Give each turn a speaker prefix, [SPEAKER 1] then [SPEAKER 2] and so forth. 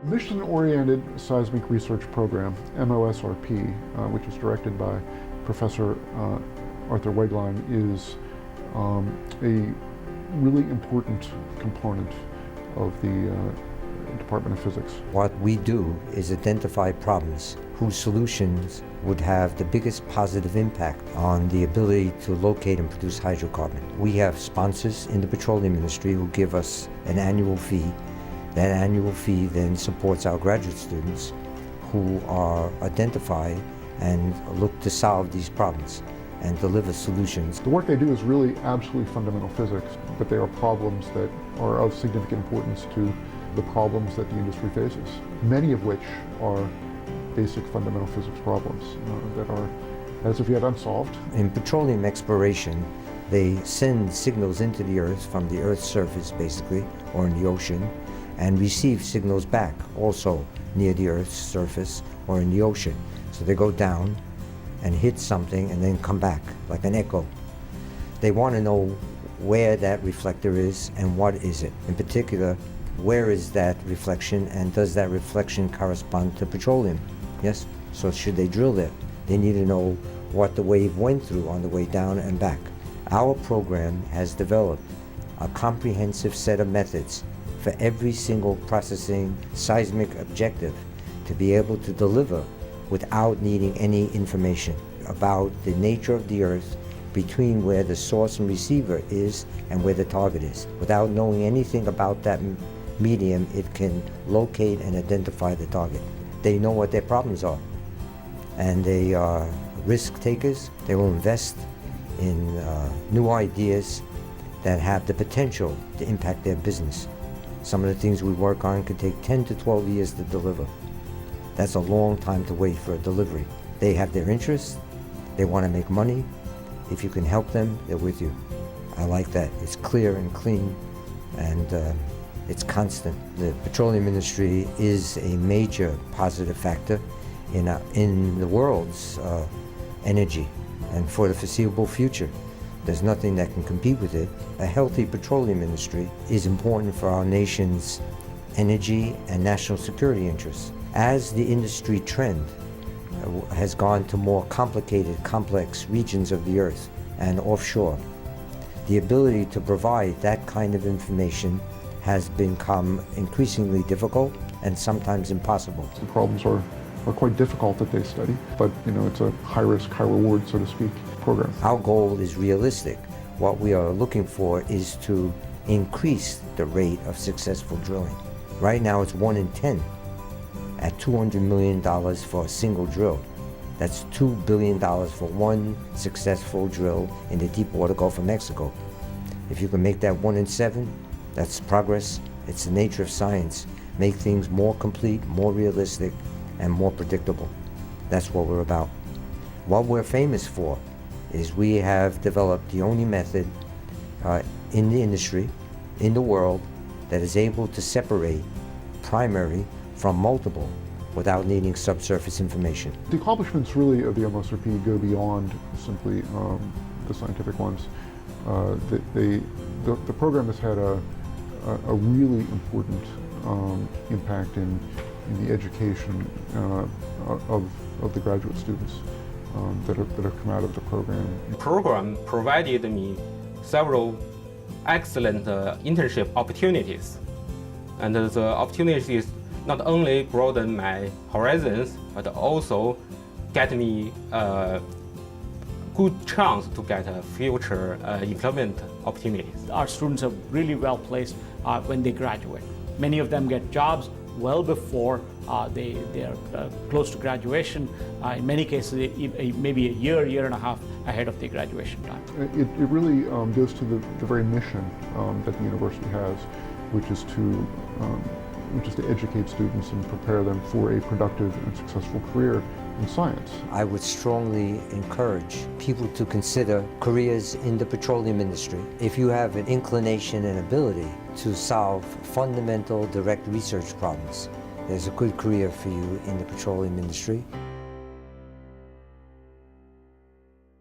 [SPEAKER 1] Mission-oriented seismic research program, M-OSRP, which is directed by Professor Arthur Wegline, is a really important component of the Department of Physics.
[SPEAKER 2] What we do is identify problems whose solutions would have the biggest positive impact on the ability to locate and produce hydrocarbon. We have sponsors in the petroleum industry who give us an annual fee. That annual fee then supports our graduate students who are identified and look to solve these problems and deliver solutions.
[SPEAKER 1] The work they do is really absolutely fundamental physics, but they are problems that are of significant importance to the problems that the industry faces, many of which are basic fundamental physics problems that are as of yet unsolved.
[SPEAKER 2] In petroleum exploration, they send signals into the Earth from the Earth's surface, basically, or in the ocean, and receive signals back, also near the Earth's surface or in the ocean. So they go down and hit something and then come back, like an echo. They want to know where that reflector is and what is it. In particular, where is that reflection and does that reflection correspond to petroleum? Yes? So should they drill there? They need to know what the wave went through on the way down and back. Our program has developed a comprehensive set of methods for every single processing seismic objective to be able to deliver without needing any information about the nature of the Earth between where the source and receiver is and where the target is. Without knowing anything about that medium, it can locate and identify the target. They know what their problems are, and they are risk takers. They will invest in new ideas that have the potential to impact their business. Some of the things we work on could take 10 to 12 years to deliver. That's a long time to wait for a delivery. They have their interests, they want to make money. If you can help them, they're with you. I like that. It's clear and clean, and it's constant. The petroleum industry is a major positive factor in the world's energy, and for the foreseeable future. There's nothing that can compete with it. A healthy petroleum industry is important for our nation's energy and national security interests. As the industry trend has gone to more complicated, complex regions of the Earth and offshore, the ability to provide that kind of information has become increasingly difficult and sometimes impossible.
[SPEAKER 1] The problems are quite difficult that they study, but it's a high risk, high reward, so to speak, program.
[SPEAKER 2] Our goal is realistic. What we are looking for is to increase the rate of successful drilling. Right now it's 1 in 10 at $200 million for a single drill. That's $2 billion for one successful drill in the deep water Gulf of Mexico. If you can make that 1 in 7, that's progress. It's the nature of science. Make things more complete, more realistic, and more predictable. That's what we're about. What we're famous for is we have developed the only method in the industry, in the world, that is able to separate primary from multiple without needing subsurface information.
[SPEAKER 1] The accomplishments really of the M-OSRP go beyond simply the scientific ones. The program has had a really important impact in the education of the graduate students that have come out of the program.
[SPEAKER 3] The program provided me several excellent internship opportunities, and the opportunities not only broaden my horizons, but also get me a good chance to get future employment opportunities.
[SPEAKER 4] Our students are really well placed when they graduate. Many of them get jobs well before they are close to graduation. In many cases, maybe a year and a half ahead of their graduation time.
[SPEAKER 1] It really goes to the very mission that the university has, which is to educate students and prepare them for a productive and successful career in science.
[SPEAKER 2] I would strongly encourage people to consider careers in the petroleum industry. If you have an inclination and ability to solve fundamental direct research problems, there's a good career for you in the petroleum industry.